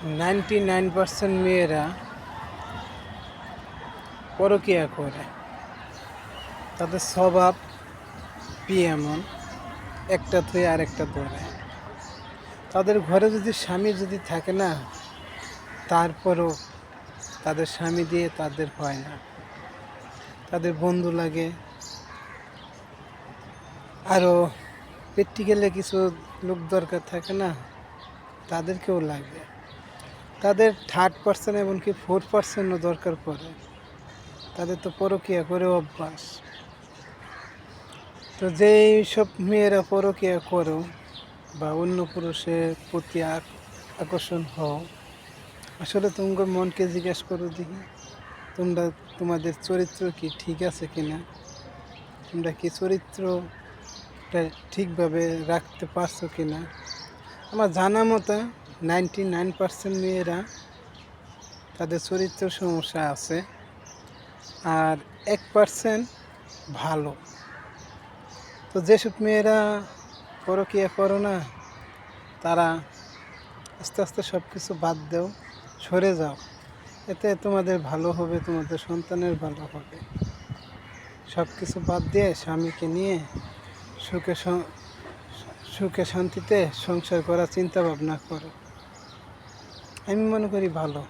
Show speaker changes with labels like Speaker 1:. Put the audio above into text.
Speaker 1: 99% মেয়েরা পরকীয়া করে। তাদের স্বভাব এমন, একটা থুয়ে আরেকটা ধরে। তাদের ঘরে যদি স্বামী যদি থাকে না, তারপরও তাদের স্বামী দিয়ে তাদের হয় না। তাদের বন্ধু লাগে, আরও প্র্যাকটিক্যালে কিছু লোক দরকার থাকে না, তাদেরকেও লাগে। তাদের 3rd% এমনকি 4%ও দরকার পড়ে। তাদের তো পরকীয়া করে অভ্যাস। তো যেই সব মেয়েরা পরকীয়া করো বা অন্য পুরুষের প্রতি আকর্ষণ হও, আসলে তোমার মনকে জিজ্ঞেস করো দেখি, তোমাদের চরিত্র কি ঠিক আছে কিনা, তোমরা কি চরিত্রটা ঠিকভাবে রাখতে পারছো কিনা। আমার জানা মতো 99% মেয়েরা তাদের চরিত্র সমস্যা আছে, আর 1% ভালো। তো যেসব মেয়েরা পরকীয়া করো না, তারা আস্তে আস্তে সব কিছু বাদ দাও, সরে যাও। এতে তোমাদের ভালো হবে, তোমাদের সন্তানের ভালো হবে। সব কিছু বাদ দিয়ে স্বামীকে নিয়ে সুখে শান্তিতে সংসার করার চিন্তা ভাবনা করো। আমি মনে করি ভালো।